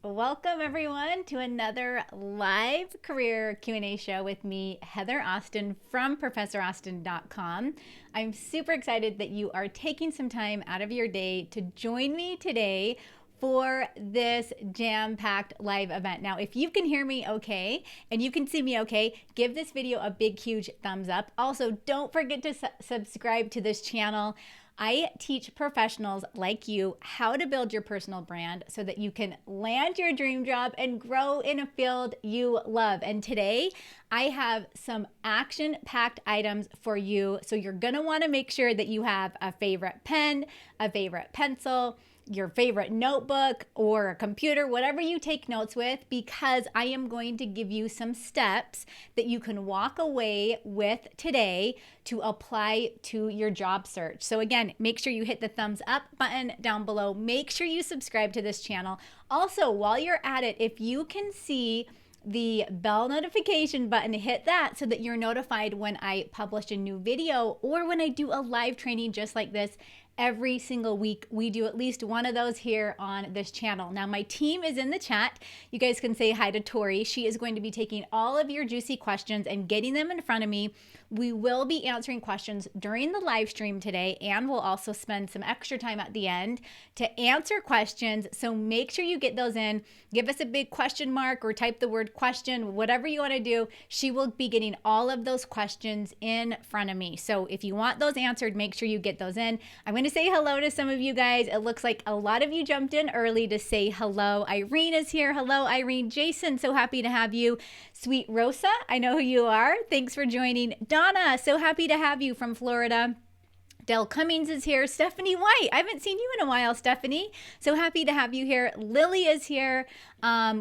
Welcome everyone to another live career Q&A show with me, Heather Austin from ProfessorAustin.com. I'm super excited that you are taking some time out of your day to join me today for this jam-packed live event. Now, if you can hear me okay and you can see me okay, give this video a big, huge thumbs up. Also, don't forget to subscribe to this channel. I teach professionals like you how to build your personal brand so that you can land your dream job and grow in a field you love. And today I have some action-packed items for you. So you're going to want to make sure that you have a favorite pen, a favorite pencil, your favorite notebook or a computer, whatever you take notes with, because I am going to give you some steps that you can walk away with today to apply to your job search. So again, make sure you hit the thumbs up button down below. Make sure you subscribe to this channel. Also, while you're at it, if you can see the bell notification button, hit that so that you're notified when I publish a new video or when I do a live training just like this. Every single week, we do at least one of those here on this channel. Now, my team is in the chat. You guys can say hi to Tori. She is going to be taking all of your juicy questions and getting them in front of me. We will be answering questions during the live stream today, and we'll also spend some extra time at the end to answer questions. So make sure you get those in. Give us a big question mark or type the word question, whatever you want to do. She will be getting all of those questions in front of me. So if you want those answered, make sure you get those in. I'm going to say hello to some of you guys. It looks like a lot of you jumped in early to say hello. Irene is here. Hello, Irene. Jason, so happy to have you. Sweet Rosa, I know who you are. Thanks for joining. Donna, so happy to have you from Florida. Dell Cummings is here. Stephanie White, I haven't seen you in a while, Stephanie. So happy to have you here. Lily is here.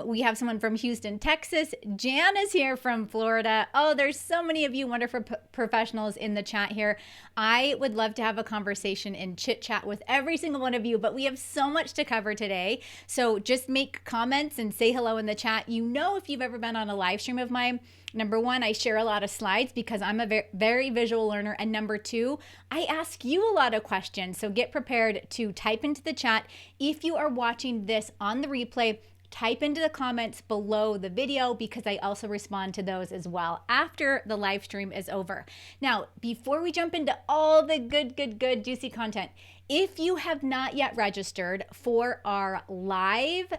We have someone from Houston, Texas. Jan is here from Florida. Oh, there's so many of you wonderful professionals in the chat here. I would love to have a conversation and chit chat with every single one of you, but we have so much to cover today. So just make comments and say hello in the chat. You know, if you've ever been on a live stream of mine, number one, I share a lot of slides because I'm a very visual learner. And number two, I ask you a lot of questions. So get prepared to type into the chat. If you are watching this on the replay, type into the comments below the video because I also respond to those as well after the live stream is over. Now, before we jump into all the good, juicy content, if you have not yet registered for our live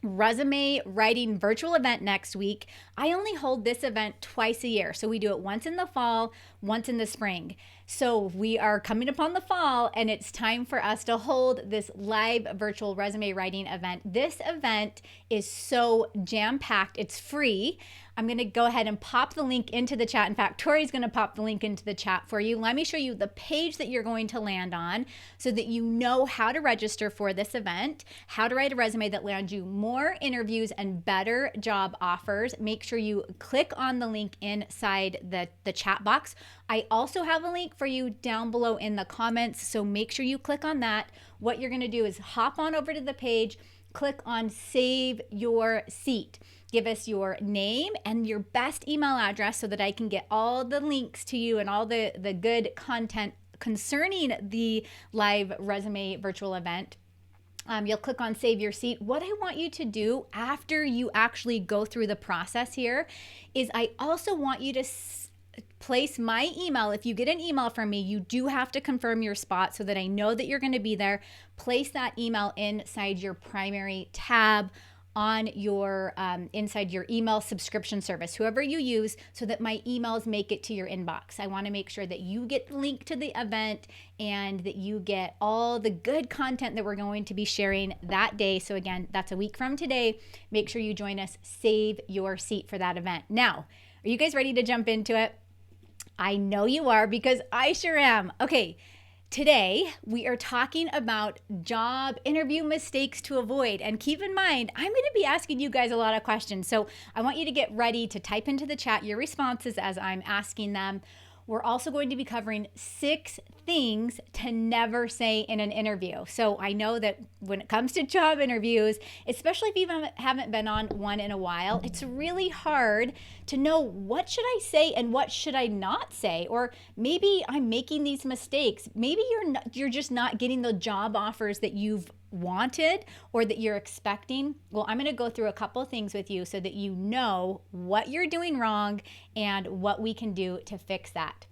resume writing virtual event next week, I only hold this event twice a year. So we do it once in the fall, once in the spring. So we are coming upon the fall and it's time for us to hold this live virtual resume writing event. This event is so jam-packed. It's free. I'm going to go ahead and pop the link into the chat. In fact, Tori's going to pop the link into the chat for you. Let me show you the page that you're going to land on so that you know how to register for this event, how to write a resume that lands you more interviews and better job offers. Make sure you click on the link inside the chat box. I also have a link for you down below in the comments, so make sure you click on that. What you're going to do is hop on over to the page, click on Save Your Seat. Give us your name and your best email address so that I can get all the links to you and all the good content concerning the live resume virtual event. You'll click on Save Your Seat. What I want you to do after you actually go through the process here is I also want you to place my email. If you get an email from me, you do have to confirm your spot so that I know that you're going to be there. Place that email inside your primary tab on your inside your email subscription service, whoever you use, so that my emails make it to your inbox. I want to make sure that you get the link to the event and that you get all the good content that we're going to be sharing that day. So again, that's a week from today. Make sure you join us. Save your seat for that event. Now, are you guys ready to jump into it? I know you are because I sure am. Okay. Today, we are talking about job interview mistakes to avoid. And keep in mind, I'm going to be asking you guys a lot of questions. So I want you to get ready to type into the chat your responses as I'm asking them. We're also going to be covering 6 things to never say in an interview. So I know that when it comes to job interviews, especially if you haven't been on one in a while, it's really hard to know what should I say and what should I not say. Or maybe I'm making these mistakes. Maybe you're just not getting the job offers that you've wanted or that you're expecting? Well, I'm going to go through a couple of things with you so that you know what you're doing wrong and what we can do to fix that.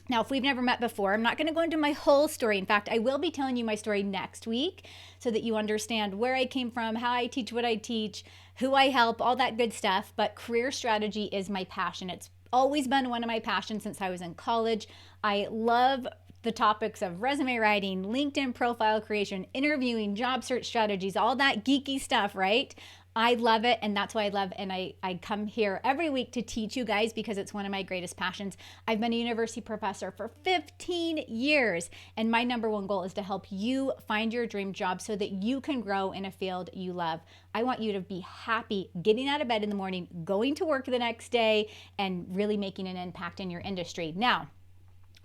Now, if we've never met before, I'm not going to go into my whole story. In fact, I will be telling you my story next week so that you understand where I came from, how I teach what I teach, who I help, all that good stuff. But career strategy is my passion. It's always been one of my passions since I was in college. I love the topics of resume writing, LinkedIn profile creation, interviewing, job search strategies, all that geeky stuff, right? I love it, and that's why I love, and I come here every week to teach you guys because it's one of my greatest passions. I've been a university professor for 15 years, and my number one goal is to help you find your dream job so that you can grow in a field you love. I want you to be happy getting out of bed in the morning, going to work the next day, and really making an impact in your industry. Now,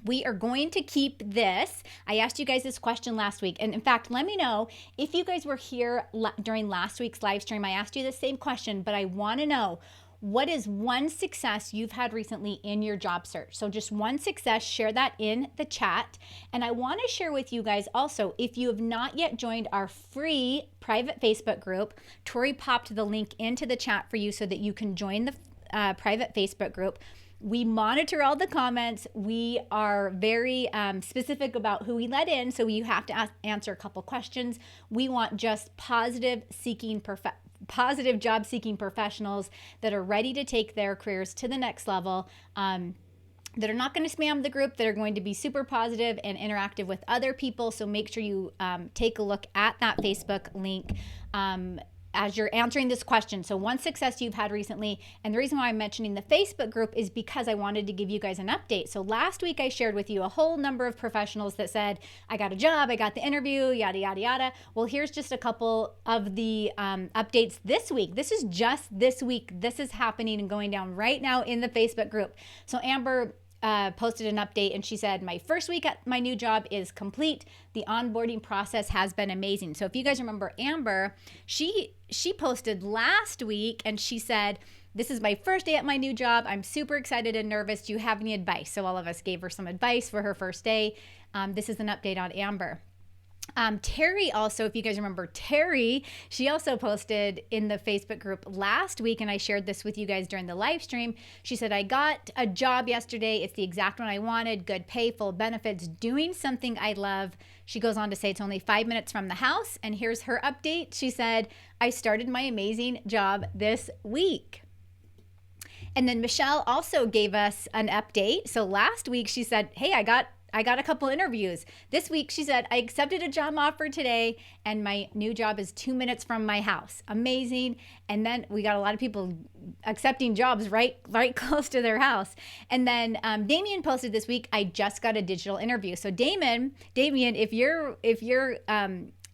we are going to keep this. I asked you guys this question last week. And in fact, let me know if you guys were here during last week's live stream. I asked you the same question, but I want to know, what is one success you've had recently in your job search? So just one success, share that in the chat. And I want to share with you guys also, if you have not yet joined our free private Facebook group, Tori popped the link into the chat for you so that you can join the private Facebook group. We monitor all the comments. We are very specific about who we let in, so you have to answer a couple questions. We want just positive job seeking professionals that are ready to take their careers to the next level, that are not going to spam the group, that are going to be super positive and interactive with other people. So make sure you take a look at that Facebook link as you're answering this question. So one success you've had recently, and the reason why I'm mentioning the Facebook group is because I wanted to give you guys an update. So last week I shared with you a whole number of professionals that said, I got a job, I got the interview, yada, yada, yada. Well, here's just a couple of the updates this week. This is just this week. This is happening and going down right now in the Facebook group. So Amber posted an update and she said, my first week at my new job is complete. The onboarding process has been amazing. So if you guys remember Amber, she posted last week and she said, this is my first day at my new job. I'm super excited and nervous. Do you have any advice? So all of us gave her some advice for her first day. This is an update on Amber. Terry also, if you guys remember Terry, she also posted in the Facebook group last week, and I shared this with you guys during the live stream. She said, I got a job yesterday. It's the exact one I wanted. Good pay, full benefits, doing something I love. She goes on to say it's only 5 minutes from the house. And here's her update. She said, I started my amazing job this week. And then Michelle also gave us an update. So last week she said, hey, I got a couple interviews. This week, she said, I accepted a job offer today and my new job is 2 minutes from my house. Amazing. And then we got a lot of people accepting jobs right close to their house. And then Damien posted this week, I just got a digital interview. So Damien, if you're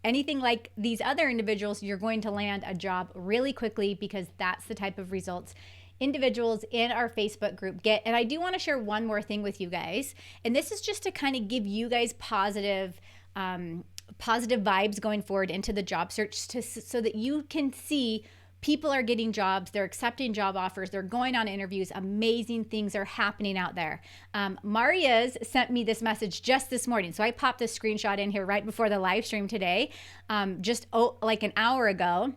anything like these other individuals, you're going to land a job really quickly because that's the type of results individuals in our Facebook group get. And I do want to share one more thing with you guys. And this is just to kind of give you guys positive vibes going forward into the job search so that you can see people are getting jobs, they're accepting job offers, they're going on interviews, amazing things are happening out there. Maria's sent me this message just this morning. So I popped this screenshot in here right before the live stream today, like an hour ago.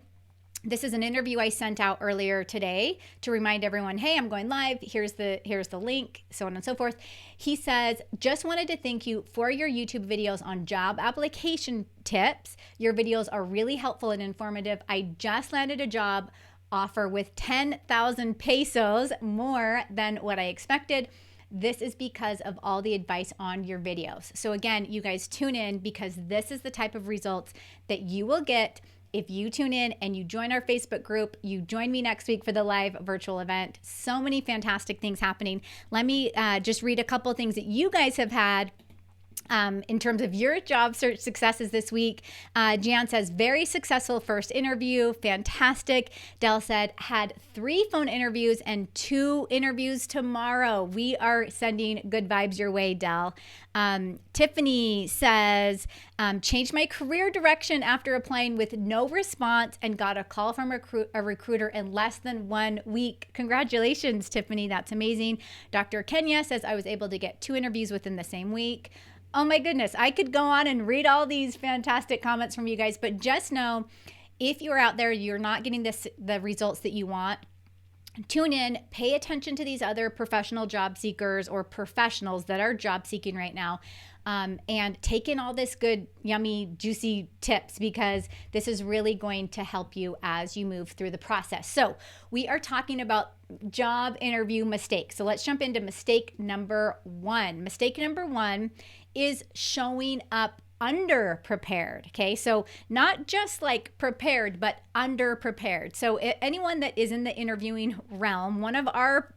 This is an interview I sent out earlier today to remind everyone, hey, I'm going live. Here's the link, so on and so forth. He says, just wanted to thank you for your YouTube videos on job application tips. Your videos are really helpful and informative. I just landed a job offer with 10,000 pesos, more than what I expected. This is because of all the advice on your videos. So again, you guys tune in because this is the type of results that you will get if you tune in and you join our Facebook group. You join me next week for the live virtual event. So many fantastic things happening. Let me just read a couple of things that you guys have had in terms of your job search successes this week. Jan says, very successful first interview. Fantastic. Dell said, had 3 phone interviews and 2 interviews tomorrow. We are sending good vibes your way, Dell. Tiffany says, changed my career direction after applying with no response and got a call from a recruiter in less than 1 week. Congratulations, Tiffany. That's amazing. Dr. Kenya says, I was able to get 2 interviews within the same week. Oh my goodness. I could go on and read all these fantastic comments from you guys, but just know if you're out there, you're not getting the results that you want. Tune in, pay attention to these other professional job seekers or professionals that are job seeking right now, and take in all this good, yummy, juicy tips, because this is really going to help you as you move through the process. So we are talking about job interview mistakes. So let's jump into mistake number one. Mistake number one is showing up underprepared. Okay, so not just like prepared, but underprepared. So anyone that is in the interviewing realm, one of our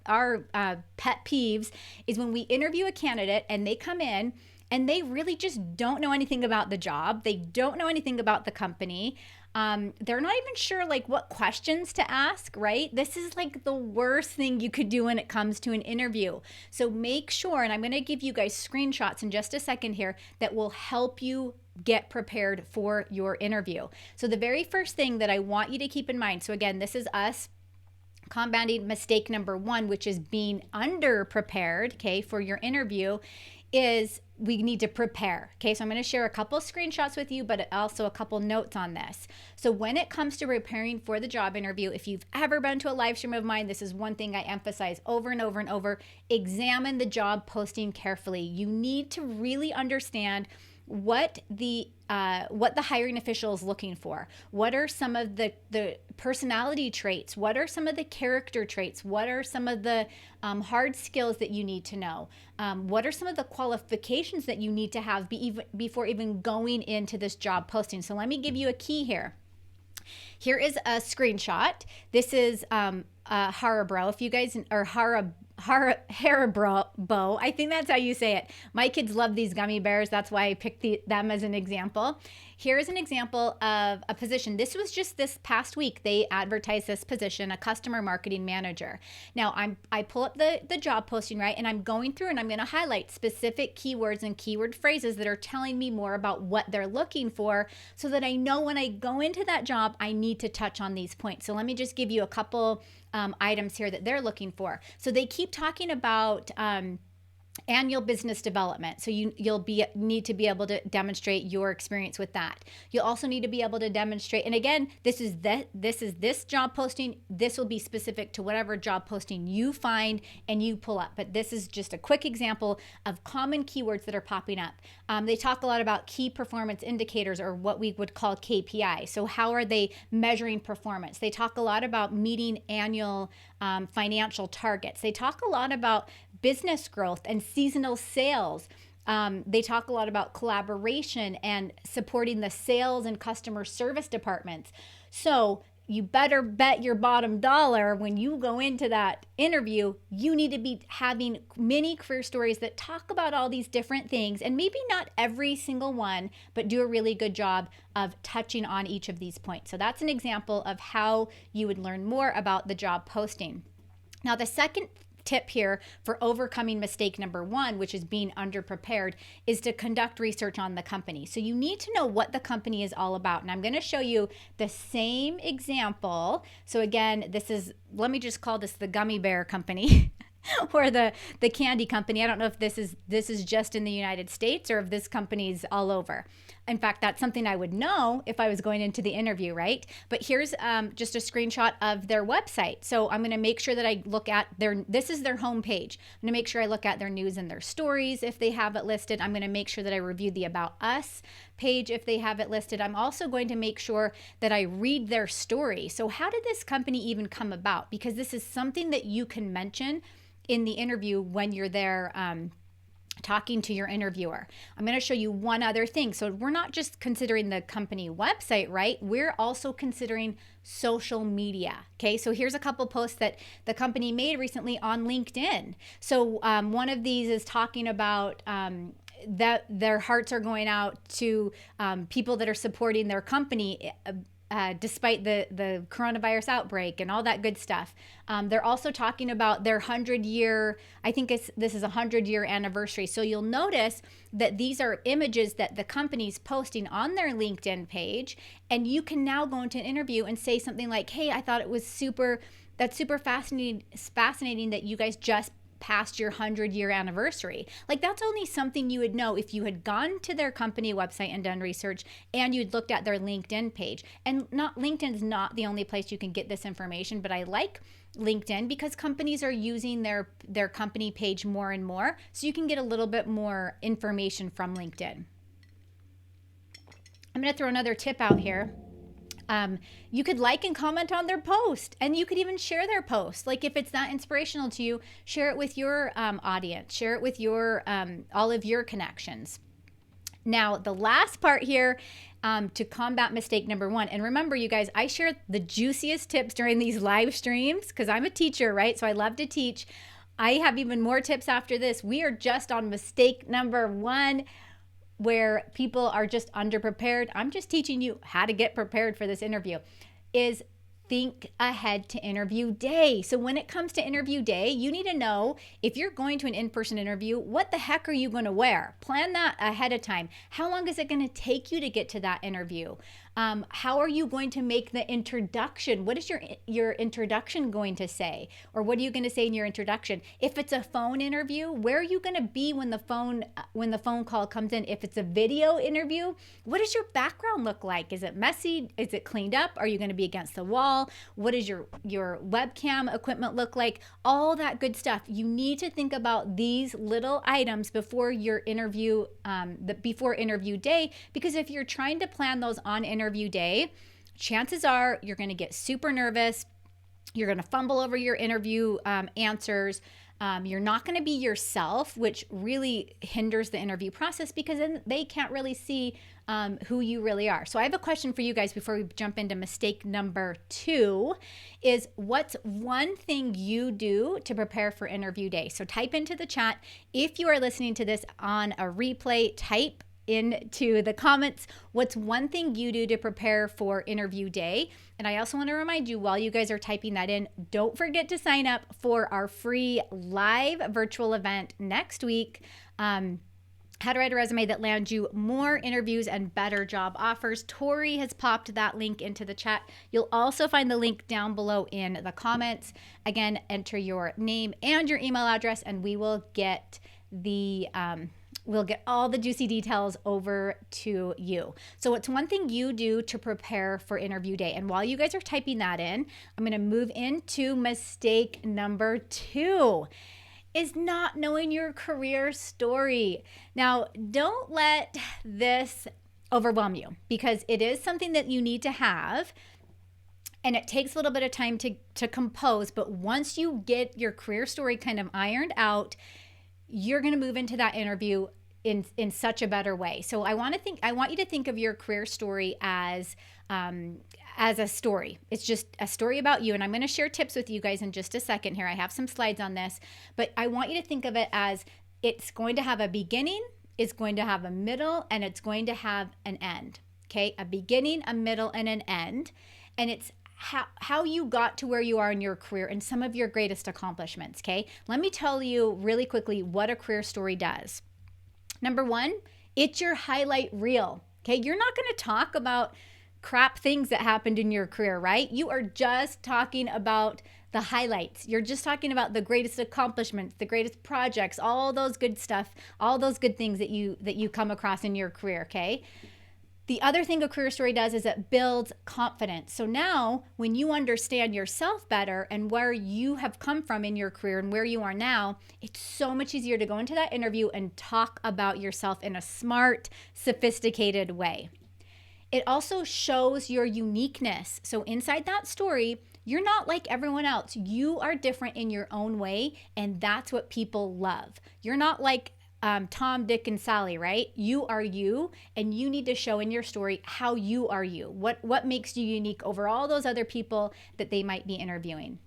pet peeves is when we interview a candidate and they come in and they really just don't know anything about the job. They don't know anything about the company. They're not even sure like what questions to ask, right? This is like the worst thing you could do when it comes to an interview. So make sure, and I'm going to give you guys screenshots in just a second here that will help you get prepared for your interview. So the very first thing that I want you to keep in mind, so again, this is us combating mistake number one, which is being underprepared, okay, for your interview, is we need to prepare. Okay, so I'm going to share a couple screenshots with you, but also a couple notes on this. So when it comes to preparing for the job interview, if you've ever been to a live stream of mine, this is one thing I emphasize over and over and over. Examine the job posting carefully. You need to really understand what the hiring official is looking for. What are some of the personality traits? What are some of the character traits? What are some of the hard skills that you need to know? What are some of the qualifications that you need to have before even going into this job posting? So let me give you a key here. Here is a screenshot. This is Haribo. If you guys are Haribo, I think that's how you say it. My kids love these gummy bears. That's why I picked them as an example. Here's an example of a position. This was just this past week. They advertised this position, a customer marketing manager. Now I pull up the job posting, right? And I'm going through and I'm going to highlight specific keywords and keyword phrases that are telling me more about what they're looking for, so that I know when I go into that job, I need to touch on these points. So let me just give you a couple items here that they're looking for. So they keep talking about annual business development. So you'll need to be able to demonstrate your experience with that. You'll also need to be able to demonstrate, and again, this is this job posting. This will be specific to whatever job posting you find and you pull up. But this is just a quick example of common keywords that are popping up. They talk a lot about key performance indicators, or what we would call KPI. So how are they measuring performance? They talk a lot about meeting annual financial targets. They talk a lot about business growth and seasonal sales. They talk a lot about collaboration and supporting the sales and customer service departments. So you better bet your bottom dollar when you go into that interview, you need to be having mini career stories that talk about all these different things, and maybe not every single one, but do a really good job of touching on each of these points. So that's an example of how you would learn more about the job posting. Now, the second tip here for overcoming mistake number one, which is being underprepared, is to conduct research on the company. So you need to know what the company is all about. And I'm going to show you the same example. So again, let me just call this the gummy bear company. Or the candy company. I don't know if this is just in the United States or if this company's all over. In fact, that's something I would know if I was going into the interview, right? But here's just a screenshot of their website. So I'm going to make sure that I look at this is their homepage. I'm going to make sure I look at their news and their stories if they have it listed. I'm going to make sure that I review the About Us page if they have it listed. I'm also going to make sure that I read their story. So how did this company even come about? Because this is something that you can mention in the interview when you're there talking to your interviewer. I'm going to show you one other thing. So we're not just considering the company website, right? We're also considering social media. Okay, so here's a couple posts that the company made recently on LinkedIn. So one of these is talking about that their hearts are going out to people that are supporting their company despite the coronavirus outbreak and all that good stuff. They're also talking about their 100-year, I think this is a 100-year anniversary. So you'll notice that these are images that the company's posting on their LinkedIn page, and you can now go into an interview and say something like, hey, I thought it was super fascinating that you guys just past your 100-year anniversary. Like, that's only something you would know if you had gone to their company website and done research and you'd looked at their LinkedIn page. And LinkedIn is not the only place you can get this information, but I like LinkedIn because companies are using their company page more and more, so you can get a little bit more information from LinkedIn. I'm going to throw another tip out here. You could like and comment on their post, and you could even share their post. Like, if it's that inspirational to you, share it with your audience, share it with your all of your connections. Now, the last part here, to combat mistake number one. And remember, you guys, I share the juiciest tips during these live streams because I'm a teacher, right? So I love to teach. I have even more tips after this. We are just on mistake number one, where people are just underprepared. I'm just teaching you how to get prepared for this interview, is think ahead to interview day. So when it comes to interview day, you need to know if you're going to an in-person interview, what the heck are you going to wear? Plan that ahead of time. How long is it going to take you to get to that interview? How are you going to make the introduction? What is your introduction going to say? Or what are you going to say in your introduction? If it's a phone interview, where are you going to be when the phone call comes in? If it's a video interview, what does your background look like? Is it messy? Is it cleaned up? Are you going to be against the wall? What does your webcam equipment look like? All that good stuff. You need to think about these little items before your interview, before interview day, because if you're trying to plan those on interview day, chances are you're going to get super nervous. You're going to fumble over your interview answers. You're not going to be yourself, which really hinders the interview process because then they can't really see who you really are. So I have a question for you guys before we jump into mistake number 2 is, what's one thing you do to prepare for interview day? So type into the chat. If you are listening to this on a replay, type into the comments, what's one thing you do to prepare for interview day? And I also want to remind you, while you guys are typing that in, don't forget to sign up for our free live virtual event next week. How to write a resume that lands you more interviews and better job offers. Tori has popped that link into the chat. You'll also find the link down below in the comments. Again, enter your name and your email address, and we will get we'll get all the juicy details over to you. So what's one thing you do to prepare for interview day? And while you guys are typing that in, I'm going to move into mistake number 2, is not knowing your career story. Now, don't let this overwhelm you, because it is something that you need to have. And it takes a little bit of time to compose. But once you get your career story kind of ironed out, you're going to move into that interview in such a better way. So I want you to think of your career story as a story. It's just a story about you. And I'm going to share tips with you guys in just a second here. I have some slides on this, but I want you to think of it as it's going to have a beginning, it's going to have a middle, and it's going to have an end. Okay? A beginning, a middle, and an end. And it's how you got to where you are in your career and some of your greatest accomplishments. Okay? Let me tell you really quickly what a career story does. Number 1, it's your highlight reel. Okay? You're not going to talk about crap things that happened in your career, right? You are just talking about the highlights. You're just talking about the greatest accomplishments, the greatest projects, all those good stuff, all those good things that you come across in your career, okay? The other thing a career story does is it builds confidence. So now when you understand yourself better and where you have come from in your career and where you are now, it's so much easier to go into that interview and talk about yourself in a smart, sophisticated way. It also shows your uniqueness. So inside that story, you're not like everyone else. You are different in your own way, and that's what people love. You're not like Tom, Dick, and Sally, right? You are you, and you need to show in your story how you are you. What makes you unique over all those other people that they might be interviewing.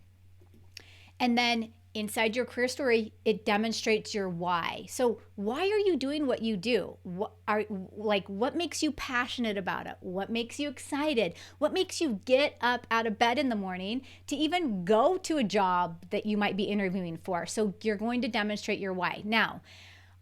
And then inside your career story, it demonstrates your why. So why are you doing what you do? What makes you passionate about it? What makes you excited? What makes you get up out of bed in the morning to even go to a job that you might be interviewing for? So you're going to demonstrate your why. Now,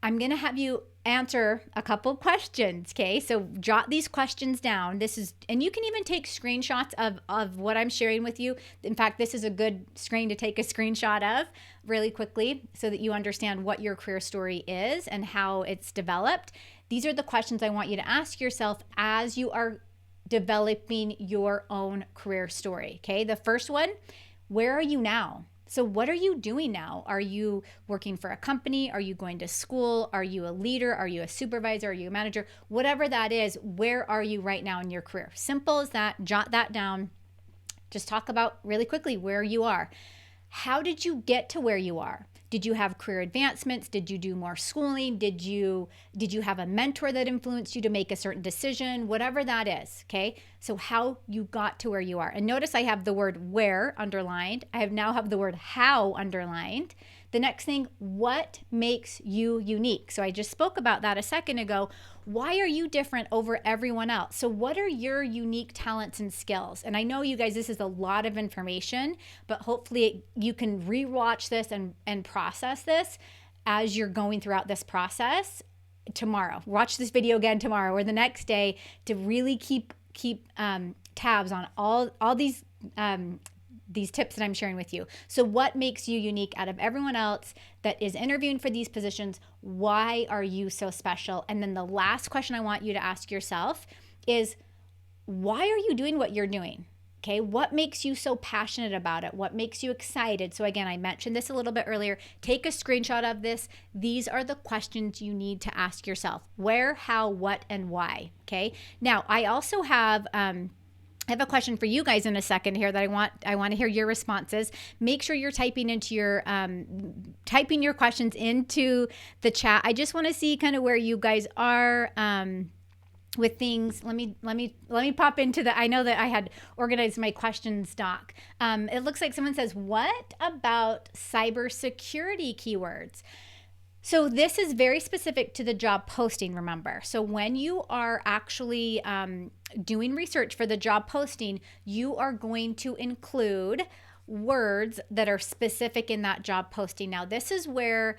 I'm going to have you answer a couple questions, okay? So jot these questions down. And you can even take screenshots of what I'm sharing with you. In fact, this is a good screen to take a screenshot of really quickly so that you understand what your career story is and how it's developed. These are the questions I want you to ask yourself as you are developing your own career story, okay? The first one, where are you now? So what are you doing now? Are you working for a company? Are you going to school? Are you a leader? Are you a supervisor? Are you a manager? Whatever that is, where are you right now in your career? Simple as that. Jot that down. Just talk about really quickly where you are. How did you get to where you are? Did you have career advancements? Did you do more schooling? Did you have a mentor that influenced you to make a certain decision? Whatever that is, okay? So how you got to where you are. And notice I have the word where underlined. I now have the word how underlined. The next thing, what makes you unique? So I just spoke about that a second ago. Why are you different over everyone else? So what are your unique talents and skills? And I know you guys, this is a lot of information, but hopefully you can rewatch this and process this as you're going throughout this process tomorrow. Watch this video again tomorrow or the next day to really keep tabs on all these tips that I'm sharing with you. So what makes you unique out of everyone else that is interviewing for these positions? Why are you so special? And then the last question I want you to ask yourself is, why are you doing what you're doing? Okay, what makes you so passionate about it? What makes you excited? So again, I mentioned this a little bit earlier. Take a screenshot of this. These are the questions you need to ask yourself. Where, how, what, and why. Okay, now I also have I have a question for you guys in a second here that I want to hear your responses. Make sure you're typing your questions into the chat. I just want to see kind of where you guys are with things. Let me pop into the. I know that I had organized my questions doc. It looks like someone says, "What about cybersecurity keywords?" So this is very specific to the job posting, remember. So when you are actually doing research for the job posting, you are going to include words that are specific in that job posting. Now, this is where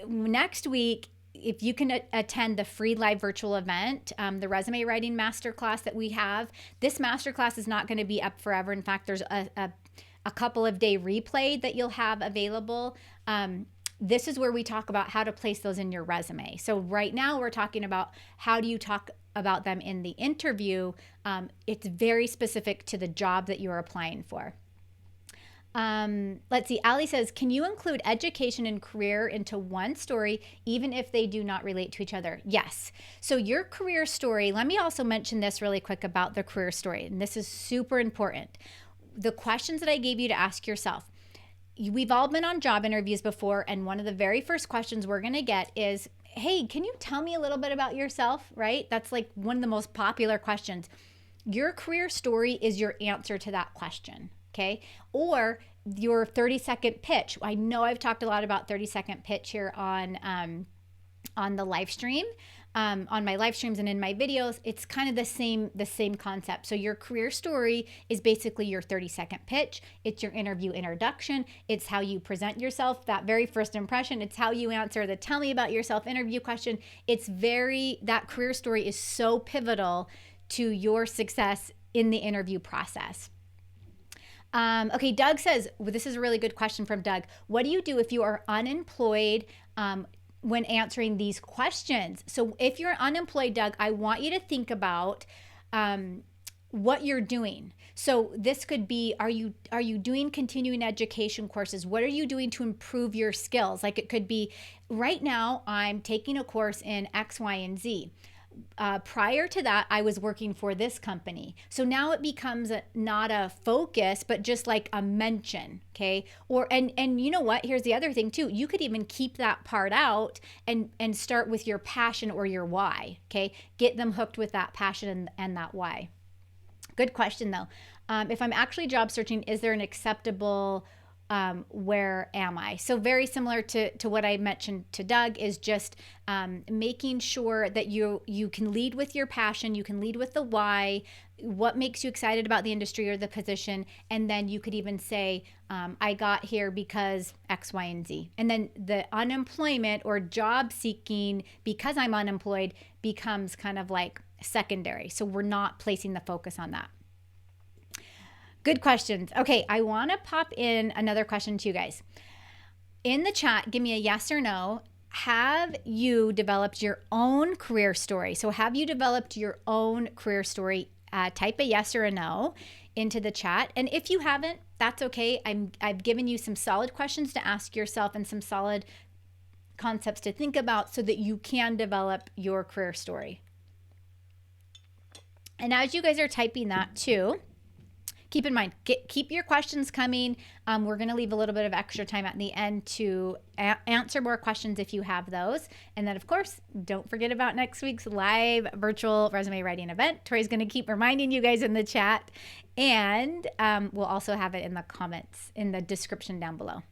next week, if you can attend the free live virtual event, the resume writing masterclass that we have, this masterclass is not going to be up forever. In fact, there's a couple of day replay that you'll have available. This is where we talk about how to place those in your resume. So right now we're talking about how do you talk about them in the interview. It's very specific to the job that you're applying for. Let's see. Ali says, can you include education and career into one story, even if they do not relate to each other? Yes. So your career story, let me also mention this really quick about the career story. And this is super important. The questions that I gave you to ask yourself. We've all been on job interviews before, and one of the very first questions we're going to get is, hey, can you tell me a little bit about yourself, right? That's like one of the most popular questions. Your career story is your answer to that question, okay? Or your 30-second pitch. I know I've talked a lot about 30-second pitch here on the live stream. On my live streams and in my videos, it's kind of the same concept. So your career story is basically your 30-second pitch. It's your interview introduction. It's how you present yourself, that very first impression. It's how you answer the tell me about yourself interview question. That career story is so pivotal to your success in the interview process. Okay, Doug says, well, this is a really good question from Doug. What do you do if you are unemployed when answering these questions? So if you're unemployed, Doug, I want you to think about what you're doing. So this could be, are you doing continuing education courses? What are you doing to improve your skills? Like it could be, right now I'm taking a course in X, Y, and Z. Prior to that, I was working for this company. So now it becomes not a focus, but just like a mention, okay? And you know what? Here's the other thing too. You could even keep that part out and start with your passion or your why, okay? Get them hooked with that passion and that why. Good question though. If I'm actually job searching, is there an acceptable where am I? So very similar to what I mentioned to Doug is just making sure that you can lead with your passion, you can lead with the why, what makes you excited about the industry or the position, and then you could even say, I got here because X, Y, and Z. And then the unemployment or job seeking because I'm unemployed becomes kind of like secondary. So we're not placing the focus on that. Good questions. Okay, I want to pop in another question to you guys. In the chat, give me a yes or no. Have you developed your own career story? So have you developed your own career story? Type a yes or a no into the chat. And if you haven't, that's okay. I've given you some solid questions to ask yourself and some solid concepts to think about so that you can develop your career story. And as you guys are typing that too, keep in mind, keep your questions coming. We're going to leave a little bit of extra time at the end to answer more questions if you have those. And then, of course, don't forget about next week's live virtual resume writing event. Tori's going to keep reminding you guys in the chat. And we'll also have it in the comments, in the description down below.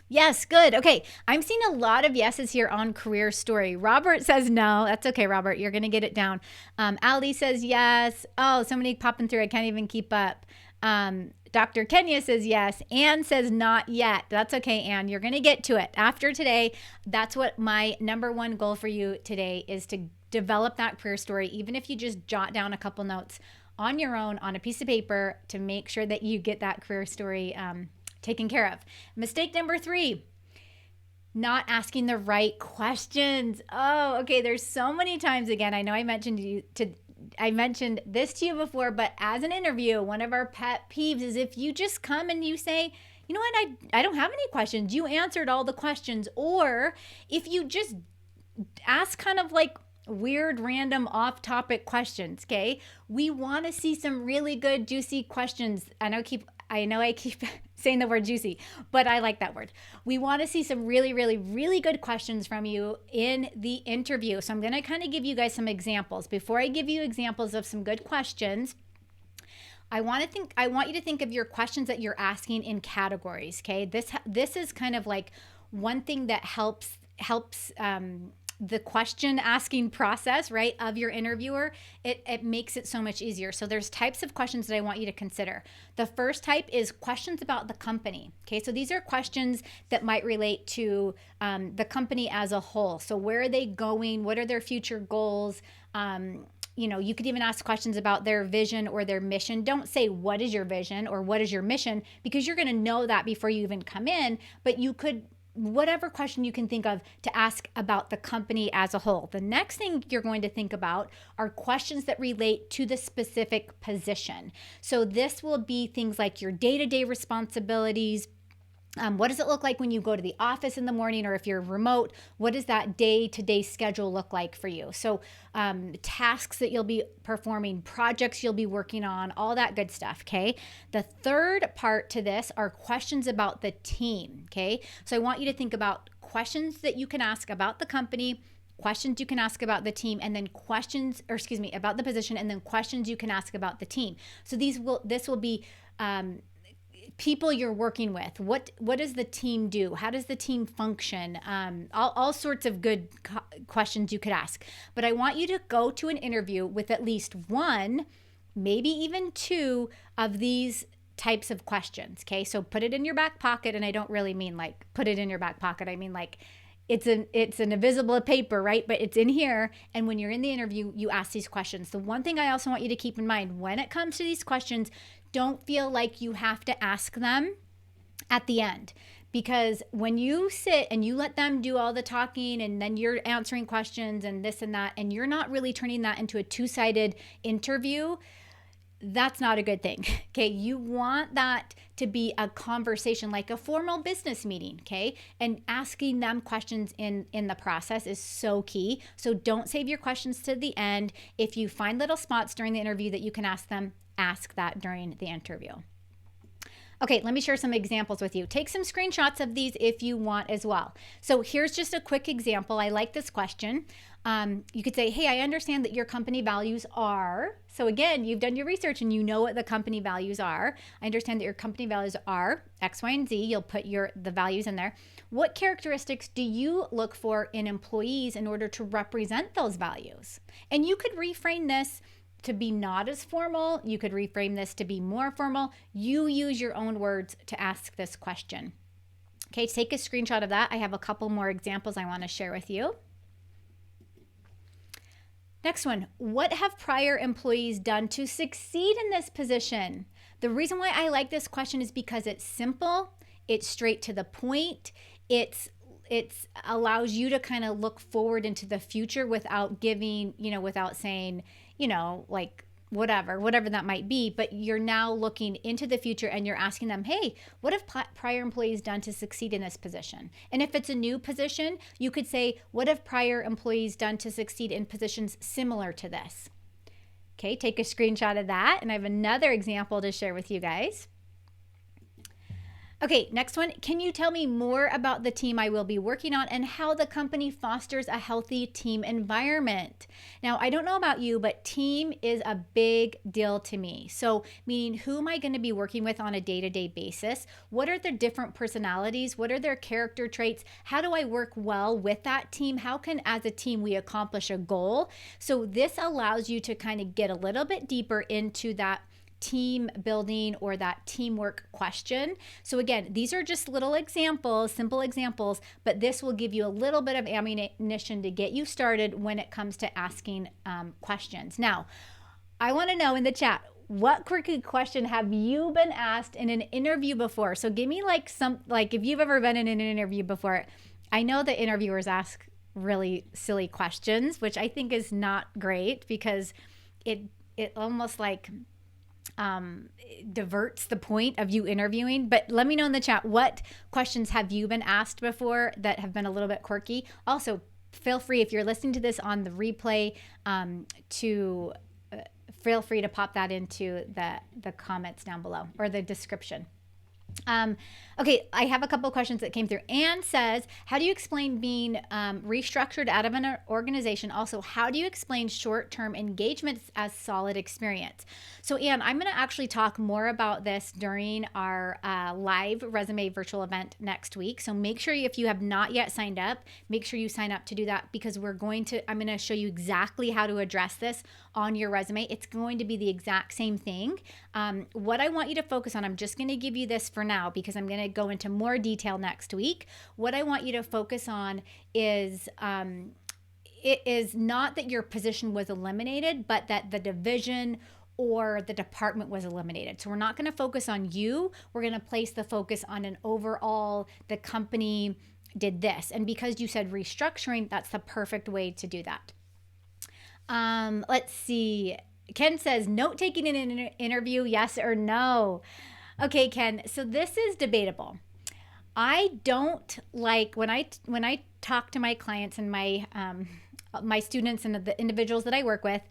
Yes, good. Okay, I'm seeing a lot of yeses here on career story. Robert says no. That's okay, Robert. You're going to get it down. Ali says yes. Oh, so many popping through. I can't even keep up. Dr. Kenya says yes. Anne says not yet. That's okay, Anne. You're going to get to it. After today, that's what my number one goal for you today is, to develop that career story, even if you just jot down a couple notes on your own on a piece of paper to make sure that you get that career story taken care of. Mistake number 3, not asking the right questions. Oh, okay. There's so many times, again, I know I mentioned this to you before, but as an interview, one of our pet peeves is if you just come and you say, you know what, I don't have any questions. You answered all the questions. Or if you just ask kind of like weird, random, off-topic questions, okay? We want to see some really good, juicy questions. I know I keep saying the word juicy, but I like that word. We want to see some really, really, really good questions from you in the interview. So I'm going to kind of give you guys some examples. Before I give you examples of some good questions, I want you to think of your questions that you're asking in categories, okay? This is kind of like one thing that helps the question asking process, right, of your interviewer. It makes it so much easier. So there's types of questions that I want you to consider. The first type is questions about the company. Okay, so these are questions that might relate to the company as a whole. So where are they going? What are their future goals? You could even ask questions about their vision or their mission. Don't say, what is your vision or what is your mission? Because you're going to know that before you even come in, but you could, whatever question you can think of to ask about the company as a whole. The next thing you're going to think about are questions that relate to the specific position. So this will be things like your day-to-day responsibilities. What does it look like when you go to the office in the morning, or if you're remote, what does that day-to-day schedule look like for you? So tasks that you'll be performing, projects you'll be working on, all that good stuff, okay? The third part to this are questions about the team, okay? So I want you to think about questions that you can ask about the company, questions you can ask about the team, and then about the position, and then questions you can ask about the team. So this will be people you're working with. What does the team do? How does the team function? All sorts of good questions you could ask. But I want you to go to an interview with at least one, maybe even two of these types of questions. Okay, so put it in your back pocket, and I don't really mean like put it in your back pocket. I mean like it's an invisible paper, right? But it's in here. And when you're in the interview, you ask these questions. The one thing I also want you to keep in mind when it comes to these questions, don't feel like you have to ask them at the end, because when you sit and you let them do all the talking and then you're answering questions and this and that, and you're not really turning that into a two-sided interview, that's not a good thing. Okay, you want that to be a conversation, like a formal business meeting. Okay, and asking them questions in the process is so key. So don't save your questions to the end. If you find little spots during the interview that you can ask them, ask that during the interview. Okay, let me share some examples with you. Take some screenshots of these if you want as well. So here's just a quick example. I like this question. You could say, hey, I understand that your company values are. So again, you've done your research and you know what the company values are. I understand that your company values are X, Y, and Z. You'll put the values in there. What characteristics do you look for in employees in order to represent those values? And you could reframe this to be not as formal. You could reframe this to be more formal. You use your own words to ask this question. Okay, take a screenshot of that. I have a couple more examples I want to share with you. Next one, what have prior employees done to succeed in this position? The reason why I like this question is because it's simple, it's straight to the point, it allows you to kind of look forward into the future without giving, without saying, like whatever that might be, but you're now looking into the future and you're asking them, hey, what have prior employees done to succeed in this position? And if it's a new position, you could say, what have prior employees done to succeed in positions similar to this? Okay, take a screenshot of that. And I have another example to share with you guys. Okay, next one. Can you tell me more about the team I will be working on and how the company fosters a healthy team environment? Now, I don't know about you, but team is a big deal to me. So, meaning who am I going to be working with on a day-to-day basis? What are their different personalities? What are their character traits? How do I work well with that team? How can, as a team, we accomplish a goal? So, this allows you to kind of get a little bit deeper into that team building or that teamwork question. So again, these are just little examples, simple examples, but this will give you a little bit of ammunition to get you started when it comes to asking questions. Now, I want to know in the chat, what quirky question have you been asked in an interview before? So give me like if you've ever been in an interview before. I know the interviewers ask really silly questions, which I think is not great because it almost like diverts the point of you interviewing. But let me know in the chat, what questions have you been asked before that have been a little bit quirky? Also, feel free, if you're listening to this on the replay, to feel free to pop that into the comments down below or the description. Okay, I have a couple of questions that came through. Anne says, how do you explain being restructured out of an organization? Also, how do you explain short-term engagements as solid experience? So Anne, I'm going to actually talk more about this during our live resume virtual event next week. So make sure if you have not yet signed up, make sure you sign up to do that because I'm going to show you exactly how to address this on your resume. It's going to be the exact same thing. What I want you to focus on, I'm just going to give you this for now because I'm going to go into more detail next week. What I want you to focus on is it is not that your position was eliminated, but that the division or the department was eliminated. So we're not going to focus on you. We're going to place the focus on an overall, the company did this. And because you said restructuring, that's the perfect way to do that. Let's see. Ken says, note taking in an interview, yes or no? Okay, Ken, so this is debatable. I don't like when I talk to my clients and my students and the individuals that I work with.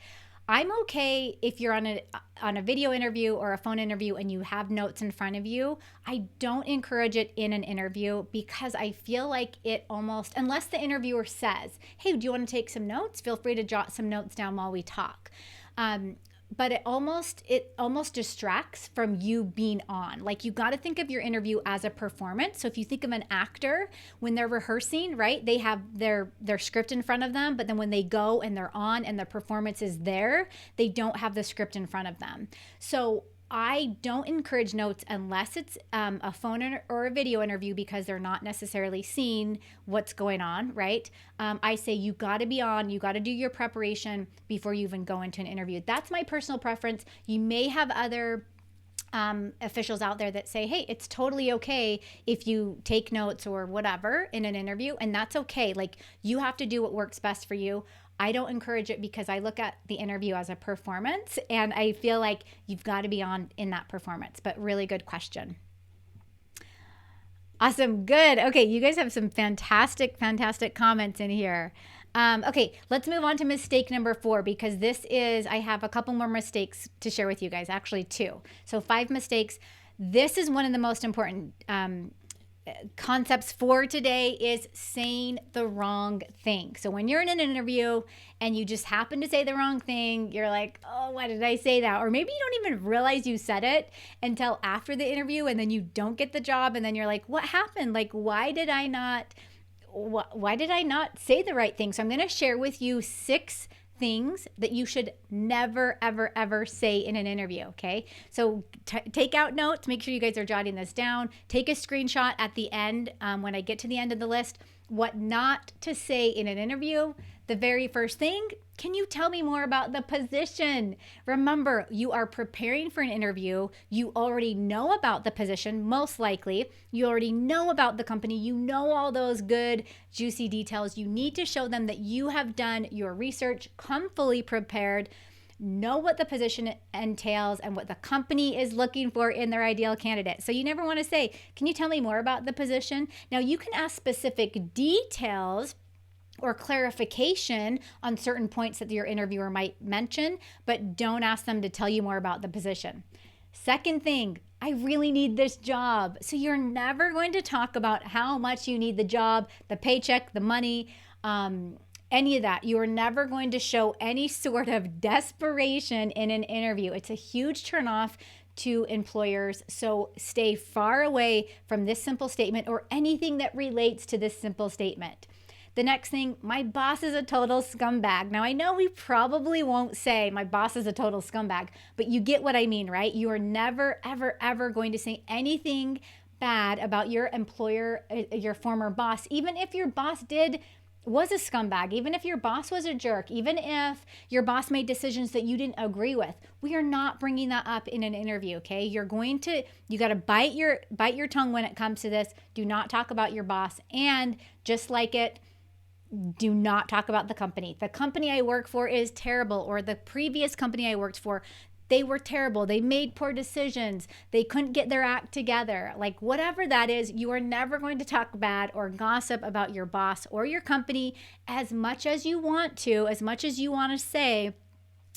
I'm okay if you're on a video interview or a phone interview and you have notes in front of you. I don't encourage it in an interview because I feel like it almost, unless the interviewer says, hey, do you want to take some notes? Feel free to jot some notes down while we talk. But it almost distracts from you being on. Like you got to think of your interview as a performance. So if you think of an actor when they're rehearsing, right? They have their script in front of them, but then when they go and they're on and their performance is there, they don't have the script in front of them. So I don't encourage notes unless it's a phone or a video interview because they're not necessarily seeing what's going on, right? I say you got to be on, you got to do your preparation before you even go into an interview. That's my personal preference. You may have other officials out there that say, hey, it's totally okay if you take notes or whatever in an interview, and that's okay. Like you have to do what works best for you. I don't encourage it because I look at the interview as a performance and I feel like you've got to be on in that performance, but really good question. Awesome. Good. Okay. You guys have some fantastic comments in here. Okay. Let's move on to mistake number 4 because I have a couple more mistakes to share with you guys, actually 2. So 5 mistakes. This is one of the most important concepts for today is saying the wrong thing. So when you're in an interview and you just happen to say the wrong thing, you're like, oh, why did I say that? Or maybe you don't even realize you said it until after the interview, and then you don't get the job, and then you're like, what happened? Like, why did I not say the right thing? So I'm going to share with you 6 things that you should never, ever, ever say in an interview. Okay. So take out notes, make sure you guys are jotting this down. Take a screenshot at the end when I get to the end of the list, what not to say in an interview. The very first thing, can you tell me more about the position? Remember, you are preparing for an interview. You already know about the position, most likely. You already know about the company. You know all those good, juicy details. You need to show them that you have done your research, come fully prepared, know what the position entails and what the company is looking for in their ideal candidate. So you never want to say, can you tell me more about the position? Now, you can ask specific details or clarification on certain points that your interviewer might mention, but don't ask them to tell you more about the position. Second thing, I really need this job. So you're never going to talk about how much you need the job, the paycheck, the money, any of that. You are never going to show any sort of desperation in an interview. It's a huge turnoff to employers. So stay far away from this simple statement or anything that relates to this simple statement. The next thing, my boss is a total scumbag. Now, I know we probably won't say my boss is a total scumbag, but you get what I mean, right? You are never, ever, ever going to say anything bad about your employer, your former boss, even if your boss was a scumbag, even if your boss was a jerk, even if your boss made decisions that you didn't agree with. We are not bringing that up in an interview, okay? You got to bite your tongue when it comes to this. Do not talk about your boss, and just like it, do not talk about the company. The company I work for is terrible, or the previous company I worked for, they were terrible. They made poor decisions. They couldn't get their act together. Like whatever that is, you are never going to talk bad or gossip about your boss or your company as much as you want to, as much as you want to say,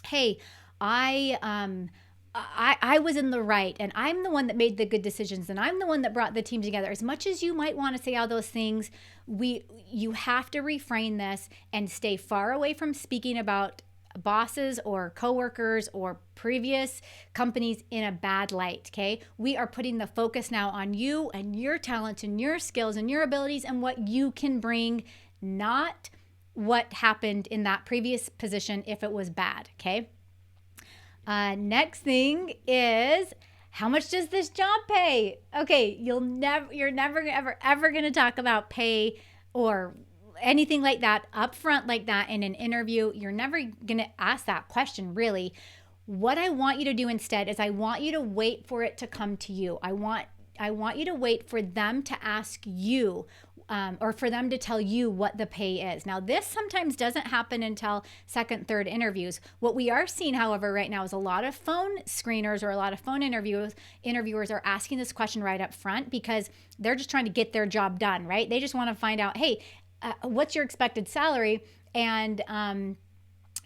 hey, I was in the right, and I'm the one that made the good decisions, and I'm the one that brought the team together. As much as you might want to say all those things, you have to refrain this and stay far away from speaking about bosses or coworkers or previous companies in a bad light, okay? We are putting the focus now on you and your talents and your skills and your abilities and what you can bring, not what happened in that previous position if it was bad, okay? Next thing is, how much does this job pay? Okay, you're never ever going to talk about pay or anything like that up front like that in an interview. You're never going to ask that question, really. What I want you to do instead is I want you to wait for it to come to you. I want you to wait for them to ask you or for them to tell you what the pay is. Now, this sometimes doesn't happen until second, third interviews. What we are seeing, however, right now is a lot of phone screeners or a lot of phone interviewers are asking this question right up front because they're just trying to get their job done, right? They just want to find out, hey, what's your expected salary? And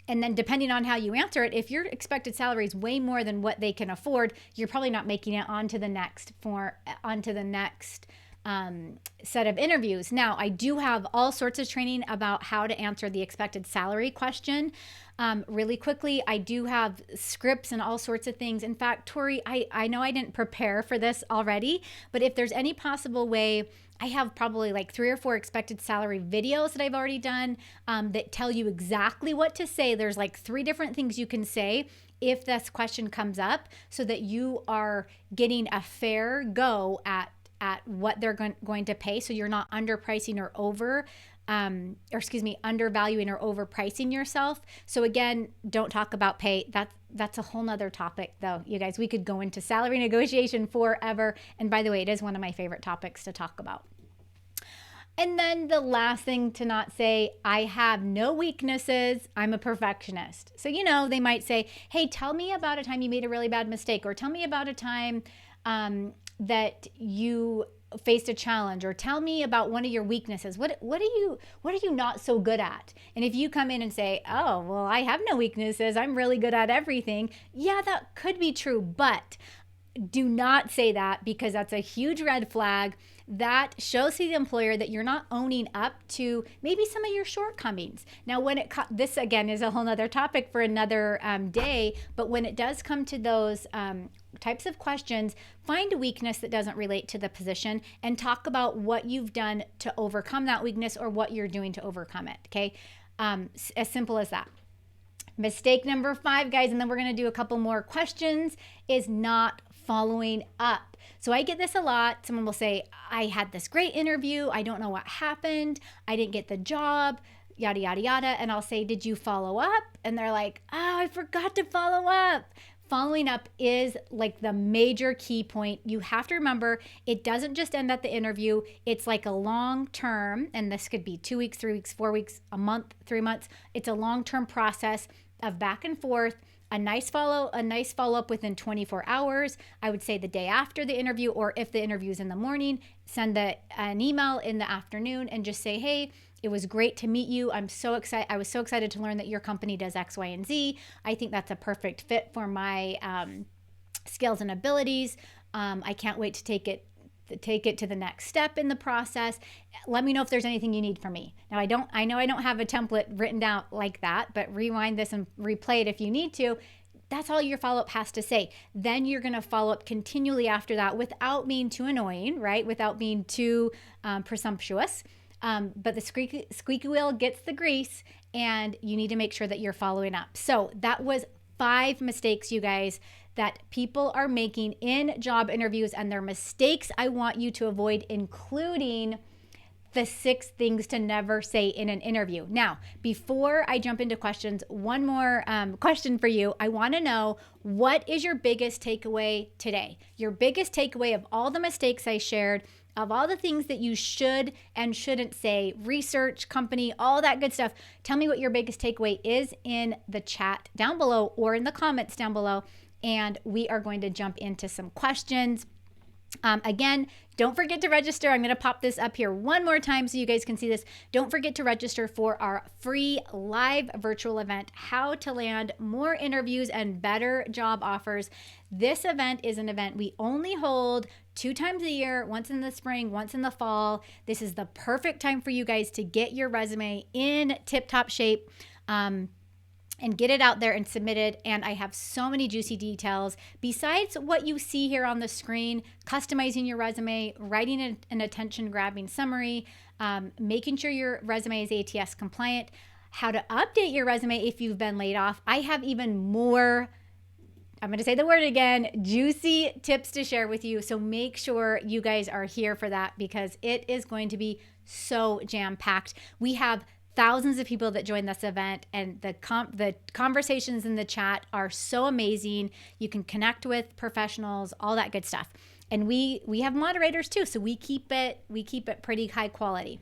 then depending on how you answer it, if your expected salary is way more than what they can afford, you're probably not making it onto the next set of interviews. Now, I do have all sorts of training about how to answer the expected salary question really quickly. I do have scripts and all sorts of things. In fact, Tori, I know I didn't prepare for this already, but if there's any possible way, I have probably like 3 or 4 expected salary videos that I've already done that tell you exactly what to say. There's like 3 different things you can say if this question comes up so that you are getting a fair go at what they're going to pay, so you're not underpricing or undervaluing or overpricing yourself. So again, don't talk about pay. That's a whole nother topic though. You guys, we could go into salary negotiation forever. And by the way, it is one of my favorite topics to talk about. And then the last thing to not say, I have no weaknesses. I'm a perfectionist. So, they might say, hey, tell me about a time you made a really bad mistake, or tell me about a time that you faced a challenge, or tell me about one of your weaknesses. What are you not so good at? And if you come in and say, oh, well, I have no weaknesses, I'm really good at everything. Yeah, that could be true, but do not say that, because that's a huge red flag. That shows to the employer that you're not owning up to maybe some of your shortcomings. Now, when this again is a whole nother topic for another day, but when it does come to those types of questions, find a weakness that doesn't relate to the position and talk about what you've done to overcome that weakness or what you're doing to overcome it. Okay. As simple as that. Mistake number 5, guys, and then we're going to do a couple more questions, is not following up. So I get this a lot. Someone will say, I had this great interview. I don't know what happened. I didn't get the job, yada, yada, yada. And I'll say, did you follow up? And they're like, oh, I forgot to follow up. Following up is like the major key point. You have to remember, it doesn't just end at the interview. It's like a long term, and this could be 2 weeks, 3 weeks, 4 weeks, a month, 3 months. It's a long-term process of back and forth. A nice follow up within 24 hours. I would say the day after the interview, or if the interview is in the morning, send an email in the afternoon and just say, hey, it was great to meet you. I was so excited to learn that your company does X, Y, and Z. I think that's a perfect fit for my skills and abilities. I can't wait to take it to the next step in the process. Let me know if there's anything you need from me. Now, I know I don't have a template written down like that, but rewind this and replay it if you need to. That's all your follow-up has to say. Then you're going to follow up continually after that without being too annoying, right? Without being too presumptuous. But the squeaky wheel gets the grease, and you need to make sure that you're following up. So that was 5 mistakes, you guys, that people are making in job interviews, and they're mistakes I want you to avoid, including the 6 things to never say in an interview. Now, before I jump into questions, one more question for you. I want to know, what is your biggest takeaway today? Your biggest takeaway of all the mistakes I shared, of all the things that you should and shouldn't say, research, company, all that good stuff. Tell me what your biggest takeaway is in the chat down below or in the comments down below. And we are going to jump into some questions. Again, don't forget to register. I'm going to pop this up here one more time so you guys can see this. Don't forget to register for our free live virtual event, How to Land More Interviews and Better Job Offers. This event is an event we only hold 2 times a year, once in the spring, once in the fall. This is the perfect time for you guys to get your resume in tip-top shape. And get it out there and submit it. And I have so many juicy details besides what you see here on the screen: customizing your resume, writing an attention-grabbing summary, making sure your resume is ATS compliant, how to update your resume if you've been laid off. I have even more, I'm going to say the word again, juicy tips to share with you. So make sure you guys are here for that, because it is going to be so jam-packed. We have thousands of people that join this event, and the conversations in the chat are so amazing. You can connect with professionals, all that good stuff. And we have moderators too, so we keep it pretty high quality.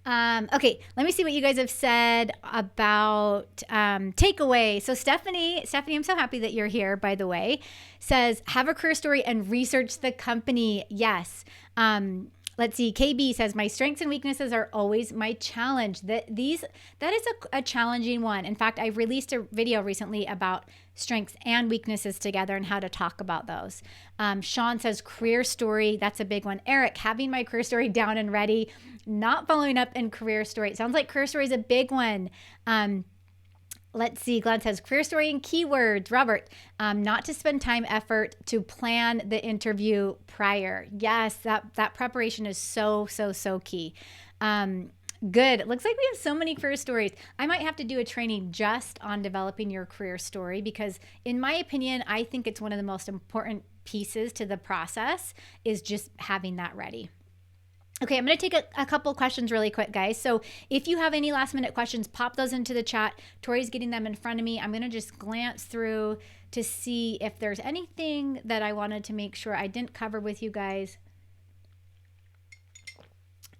Okay, let me see what you guys have said about takeaway. So Stephanie, I'm so happy that you're here, by the way, says, have a career story and research the company. Yes. Let's see. KB says, my strengths and weaknesses are always my challenge. That is a challenging one. In fact, I released a video recently about strengths and weaknesses together and how to talk about those. Sean says, career story. That's a big one. Eric, having my career story down and ready, not following up in career story. It sounds like career story is a big one. Let's see. Glenn says, career story and keywords. Robert, not to spend time, effort to plan the interview prior. Yes, that preparation is so key. Good. It looks like we have so many career stories. I might have to do a training just on developing your career story, because in my opinion, I think it's one of the most important pieces to the process, is just having that ready. Okay, I'm going to take a couple questions really quick, guys. So if you have any last minute questions, pop those into the chat. Tori's getting them in front of me. I'm going to just glance through to see if there's anything that I wanted to make sure I didn't cover with you guys.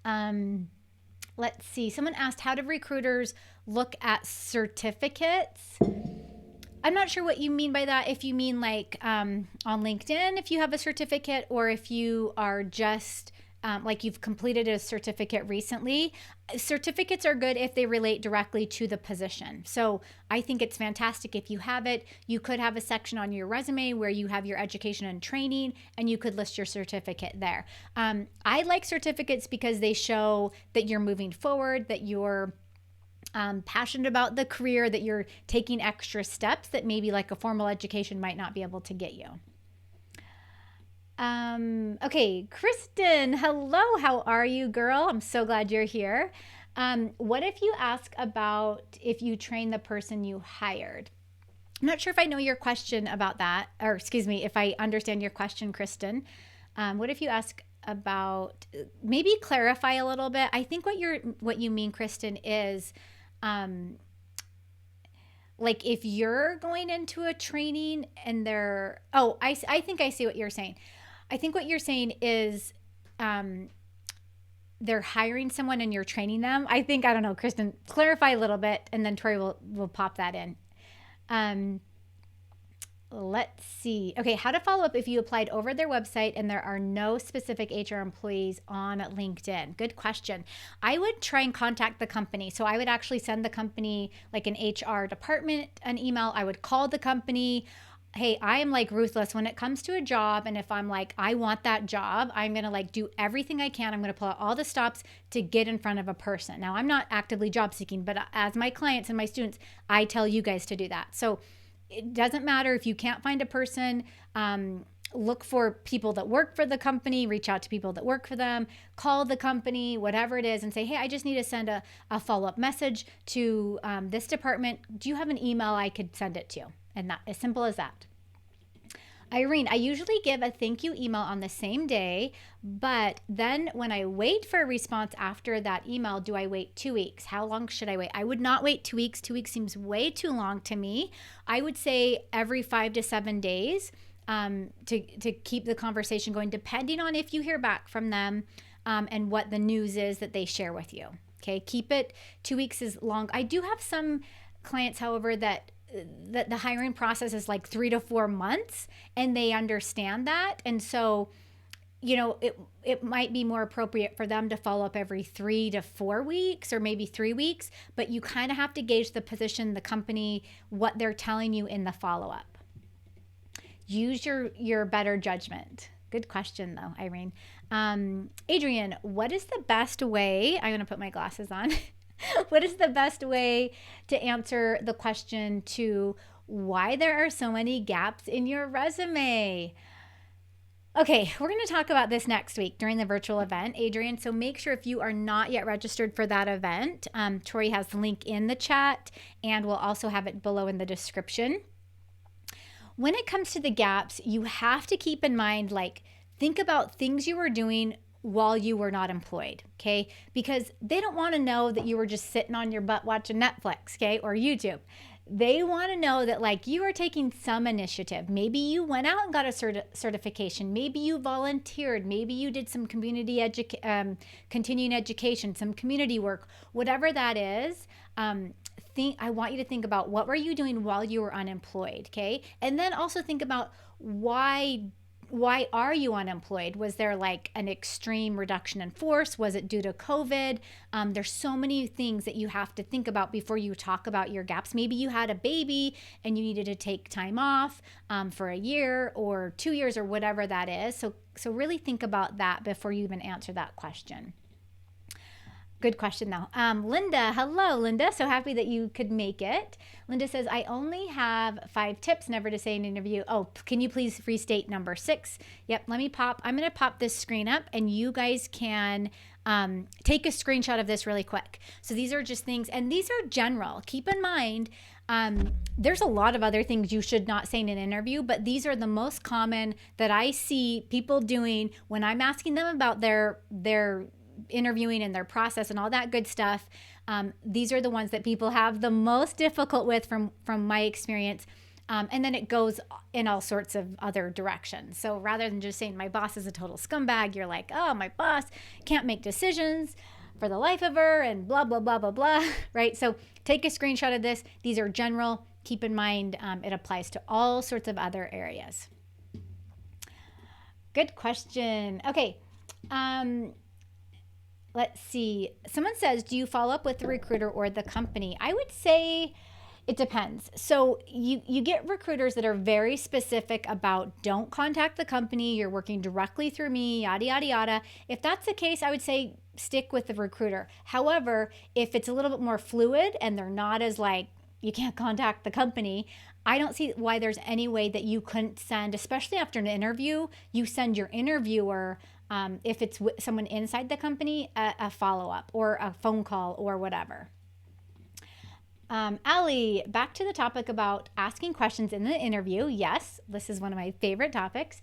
Let's see. Someone asked, how do recruiters look at certificates? I'm not sure what you mean by that. If you mean like on LinkedIn, if you have a certificate, or if you are just like you've completed a certificate recently. Certificates are good if they relate directly to the position. So I think it's fantastic if you have it. You could have a section on your resume where you have your education and training, and you could list your certificate there. I like certificates because they show that you're moving forward, that you're passionate about the career, that you're taking extra steps that maybe like a formal education might not be able to get you. Okay, Kristen, hello. How are you, girl? I'm so glad you're here. What if you ask about if you train the person you hired? I'm not sure if I know your question about that, or excuse me, if I understand your question, Kristen. What if you ask about, maybe clarify a little bit? I think what you mean, Kristen, is like if you're going into a training and I think I see what you're saying. I think what you're saying is they're hiring someone and you're training them. I don't know, Kristen, clarify a little bit, and then Tori will pop that in. Let's see. Okay, how to follow up if you applied over their website and there are no specific HR employees on LinkedIn. Good question. I would try and contact the company. So I would actually send the company, like an HR department, an email. I would call the company. Hey, I am like ruthless when it comes to a job. And if I'm like, I want that job, I'm going to like do everything I can. I'm going to pull out all the stops to get in front of a person. Now, I'm not actively job seeking, but as my clients and my students, I tell you guys to do that. So it doesn't matter if you can't find a person. Look for people that work for the company, reach out to people that work for them, call the company, whatever it is, and say, hey, I just need to send a follow-up message to this department. Do you have an email I could send it to? And that, as simple as that. Irene, I usually give a thank you email on the same day, but then when I wait for a response after that email, do I wait 2 weeks? How long should I wait? I would not wait 2 weeks. 2 weeks seems way too long to me. I would say every 5 to 7 days to keep the conversation going, depending on if you hear back from them and what the news is that they share with you. Okay, keep it 2 weeks is long. I do have some clients, however, that the hiring process is like 3 to 4 months, and they understand that. And so, you know, it might be more appropriate for them to follow up every 3 to 4 weeks, or maybe 3 weeks, but you kind of have to gauge the position, the company, what they're telling you in the follow-up. Use your better judgment. Good question though, Irene. Adrian, what is the best way, I'm going to put my glasses on. What is the best way to answer the question to why there are so many gaps in your resume? Okay, we're going to talk about this next week during the virtual event, Adrian. So make sure if you are not yet registered for that event, Tori has the link in the chat, and we'll also have it below in the description. When it comes to the gaps, you have to keep in mind, like, think about things you were doing while you were not employed, okay? Because they don't want to know that you were just sitting on your butt watching Netflix, okay, or YouTube. They want to know that, like, you are taking some initiative. Maybe you went out and got a certification. Maybe you volunteered. Maybe you did some community continuing education, some community work, whatever that is. I want you to think about, what were you doing while you were unemployed, okay? And then also think about why are you unemployed? Was there like an extreme reduction in force? Was it due to COVID? There's so many things that you have to think about before you talk about your gaps. Maybe you had a baby and you needed to take time off for a year or 2 years or whatever that is. So really think about that before you even answer that question. Good question though. Linda, hello, Linda. So happy that you could make it. Linda says, I only have 5 tips never to say in an interview. Oh, can you please restate number 6? Yep, I'm going to pop this screen up, and you guys can take a screenshot of this really quick. So these are just things, and these are general. Keep in mind, there's a lot of other things you should not say in an interview, but these are the most common that I see people doing when I'm asking them about their interviewing and their process and all that good stuff. These are the ones that people have the most difficult with from my experience. And then it goes in all sorts of other directions. So rather than just saying my boss is a total scumbag, you're like, oh, my boss can't make decisions for the life of her and blah, blah, blah, blah, blah, right? So take a screenshot of this. These are general. Keep in mind, it applies to all sorts of other areas. Good question. Okay. Um, let's see. Someone says, do you follow up with the recruiter or the company? I would say it depends. So you get recruiters that are very specific about don't contact the company, you're working directly through me, yada yada yada. If that's the case, I would say stick with the recruiter. However, if it's a little bit more fluid and they're not as like you can't contact the company, I don't see why there's any way that you couldn't send, especially after an interview, you send your interviewer, if it's someone inside the company, a follow up or a phone call or whatever. Allie, back to the topic about asking questions in the interview. Yes, this is one of my favorite topics.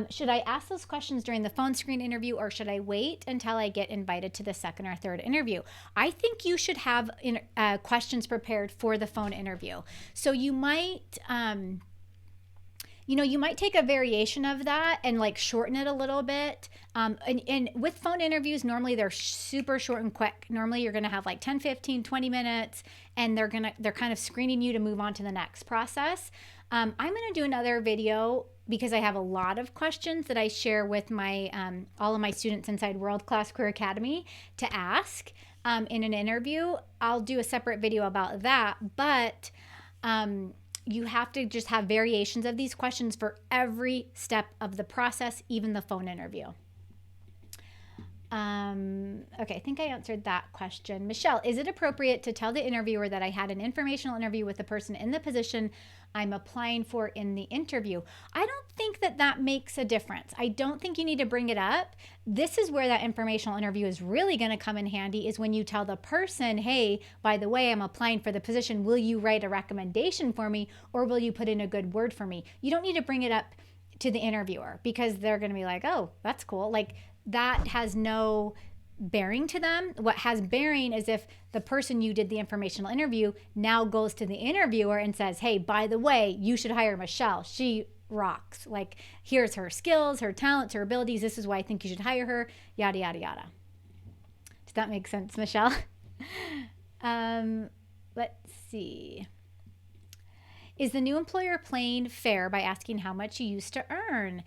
Should I ask those questions during the phone screen interview or should I wait until I get invited to the second or third interview? I think you should have questions prepared for the phone interview. So you might, you might take a variation of that and like shorten it a little bit. And with phone interviews, normally they're super short and quick. Normally you're going to have like 10, 15, 20 minutes and they're kind of screening you to move on to the next process. I'm going to do another video because I have a lot of questions that I share with my all of my students inside World Class Career Academy to ask in an interview. I'll do a separate video about that, but you have to just have variations of these questions for every step of the process, even the phone interview. Okay, I think I answered that question. Michelle, is it appropriate to tell the interviewer that I had an informational interview with the person in the position I'm applying for in the interview? I don't think that makes a difference. I don't think you need to bring it up. This is where that informational interview is really going to come in handy, is when you tell the person, hey, by the way, I'm applying for the position. Will you write a recommendation for me or will you put in a good word for me? You don't need to bring it up to the interviewer because they're going to be like, oh, that's cool. Like, that has no bearing to them. What has bearing is if the person you did the informational interview now goes to the interviewer and says, hey, by the way, you should hire Michelle. She rocks. Like, here's her skills, her talents, her abilities. This is why I think you should hire her, yada, yada, yada. Does that make sense, Michelle? Let's see. Is the new employer playing fair by asking how much you used to earn?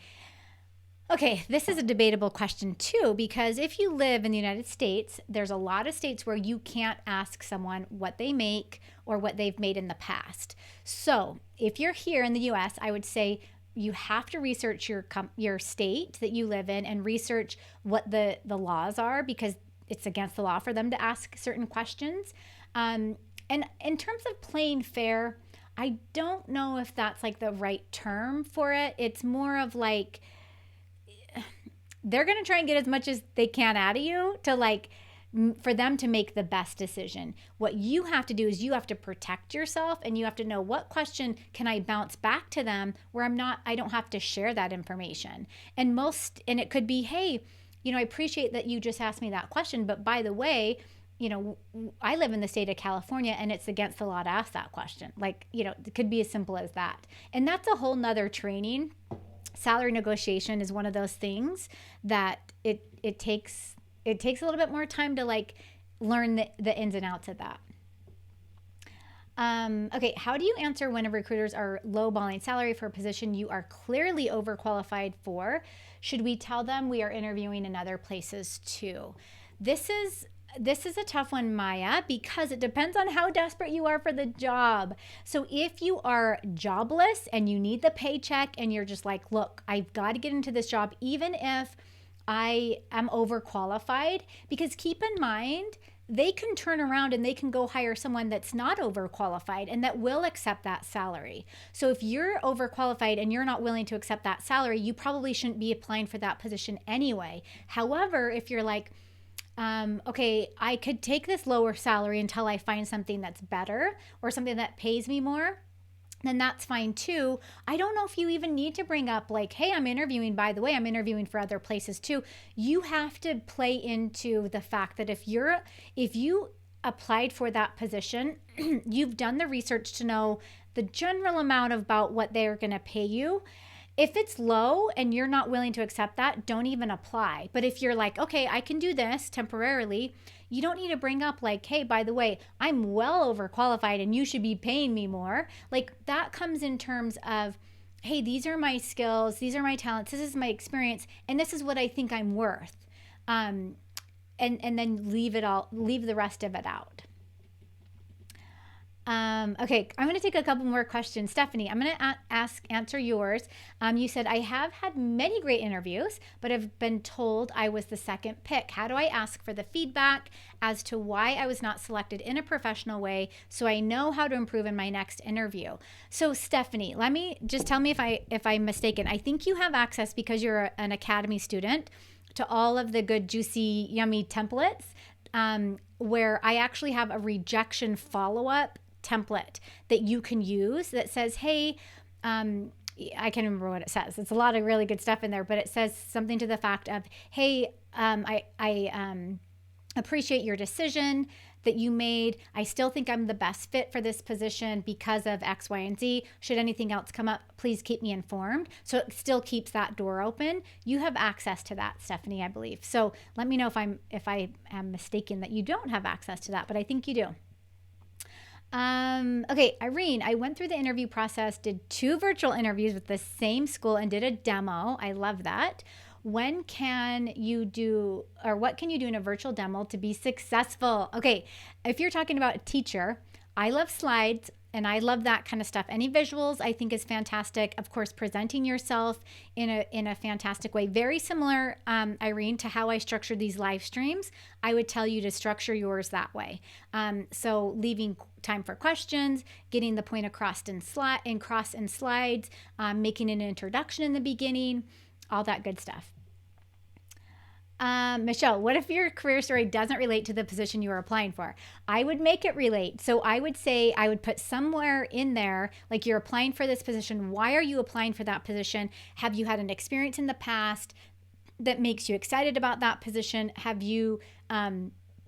Okay, this is a debatable question too, because if you live in the United States, there's a lot of states where you can't ask someone what they make or what they've made in the past. So if you're here in the US, I would say you have to research your state that you live in and research what the laws are, because it's against the law for them to ask certain questions. And in terms of playing fair, I don't know if that's like the right term for it. It's more of like, they're going to try and get as much as they can out of you to like for them to make the best decision. What you have to do is you have to protect yourself and you have to know what question can I bounce back to them where I don't have to share that information. And it could be, hey, I appreciate that you just asked me that question, but by the way, I live in the state of California and it's against the law to ask that question. Like, it could be as simple as that. And that's a whole nother training. Salary negotiation is one of those things that it takes a little bit more time to like learn the ins and outs of that. Okay, how do you answer when recruiters are lowballing salary for a position you are clearly overqualified for? Should we tell them we are interviewing in other places too? This is a tough one, Maya, because it depends on how desperate you are for the job. So if you are jobless and you need the paycheck and you're just like, look, I've got to get into this job, even if I am overqualified, because keep in mind, they can turn around and they can go hire someone that's not overqualified and that will accept that salary. So if you're overqualified and you're not willing to accept that salary, you probably shouldn't be applying for that position anyway. However, if you're like, okay, I could take this lower salary until I find something that's better or something that pays me more, then that's fine too. I don't know if you even need to bring up like, hey, I'm interviewing, by the way, I'm interviewing for other places too. You have to play into the fact that if you applied for that position, you've done the research to know the general amount about what they're going to pay you. If it's low and you're not willing to accept that, don't even apply. But if you're like, okay, I can do this temporarily, you don't need to bring up like, hey, by the way, I'm well overqualified and you should be paying me more. Like that comes in terms of hey, these are my skills, these are my talents, this is my experience, and this is what I think I'm worth. And then leave the rest of it out. Okay, I'm going to take a couple more questions. Stephanie, I'm going to answer yours. You said, I have had many great interviews, but have been told I was the second pick. How do I ask for the feedback as to why I was not selected in a professional way so I know how to improve in my next interview? So Stephanie, let me just tell me if I'm mistaken. I think you have access because you're an Academy student to all of the good, juicy, yummy templates, where I actually have a rejection follow-up template that you can use that says, hey, I can't remember what it says. It's a lot of really good stuff in there, but it says something to the fact of, hey, I appreciate your decision that you made. I still think I'm the best fit for this position because of X, Y, and Z. Should anything else come up, please keep me informed. So it still keeps that door open. You have access to that, Stephanie, I believe. So let me know if I am mistaken that you don't have access to that, but I think you do. Okay, Irene, I went through the interview process, did 2 virtual interviews with the same school and did a demo. I love that. What can you do in a virtual demo to be successful? Okay, if you're talking about a teacher, I love slides and I love that kind of stuff. Any visuals I think is fantastic. Of course, presenting yourself in a fantastic way. Very similar, Irene, to how I structured these live streams. I would tell you to structure yours that way. So leaving time for questions, getting the point across in slides, making an introduction in the beginning, all that good stuff. Michelle, what if your career story doesn't relate to the position you are applying for? I would make it relate. So I would say I would put somewhere in there, like you're applying for this position. Why are you applying for that position? Have you had an experience in the past that makes you excited about that position? Have you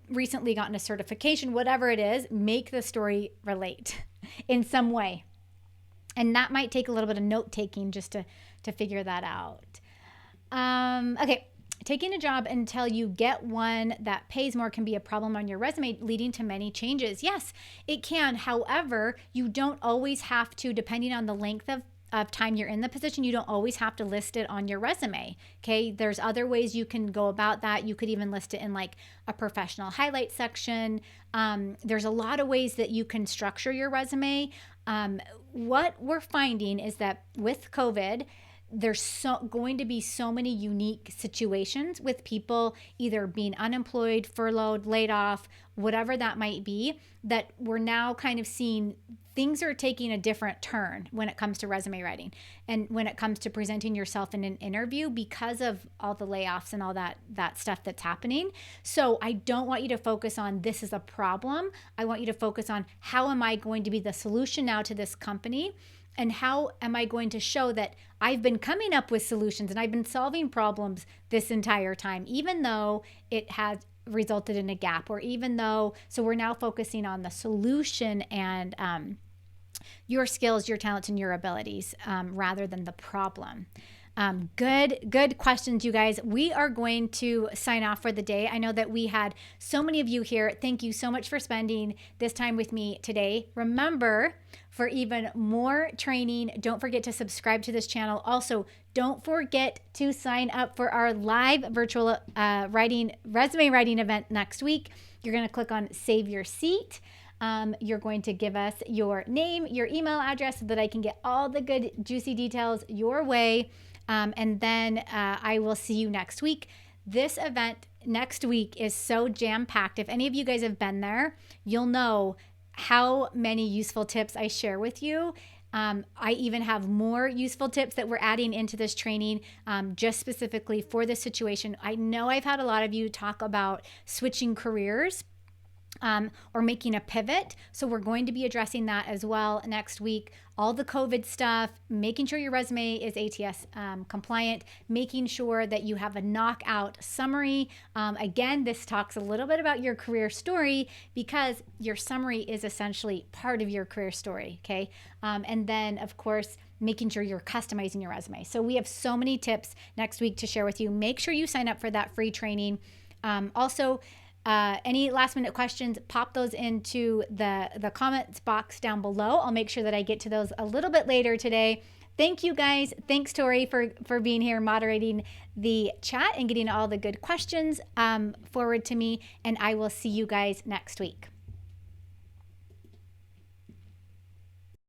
recently gotten a certification? Whatever it is, make the story relate in some way. And that might take a little bit of note taking just to figure that out. Okay. Taking a job until you get one that pays more can be a problem on your resume, leading to many changes. Yes, it can. However, you don't always have to, depending on the length of time you're in the position, you don't always have to list it on your resume. Okay. There's other ways you can go about that. You could even list it in like a professional highlight section. There's a lot of ways that you can structure your resume. What we're finding is that with COVID, there's going to be so many unique situations with people either being unemployed, furloughed, laid off, whatever that might be, that we're now kind of seeing things are taking a different turn when it comes to resume writing and when it comes to presenting yourself in an interview because of all the layoffs and all that stuff that's happening. So I don't want you to focus on this is a problem. I want you to focus on how am I going to be the solution now to this company? And how am I going to show that I've been coming up with solutions and I've been solving problems this entire time, even though it has resulted in a gap, or even though, so we're now focusing on the solution and your skills, your talents, and your abilities rather than the problem. Good questions, you guys. We are going to sign off for the day. I know that we had so many of you here. Thank you so much for spending this time with me today. Remember, for even more training, don't forget to subscribe to this channel. Also, don't forget to sign up for our live virtual resume writing event next week. You're going to click on Save Your Seat. You're going to give us your name, your email address so that I can get all the good, juicy details your way. And then I will see you next week. This event next week is so jam-packed. If any of you guys have been there, you'll know how many useful tips I share with you. I even have more useful tips that we're adding into this training just specifically for this situation. I know I've had a lot of you talk about switching careers or making a pivot. So we're going to be addressing that as well next week. All the COVID stuff, making sure your resume is ATS compliant, making sure that you have a knockout summary. Again, this talks a little bit about your career story because your summary is essentially part of your career story, okay? And then, of course, making sure you're customizing your resume. So we have so many tips next week to share with you. Make sure you sign up for that free training. Also, any last minute questions, pop those into the comments box down below. I'll make sure that I get to those a little bit later today. Thank you guys. Thanks, Tori, for being here, moderating the chat and getting all the good questions forward to me. And I will see you guys next week.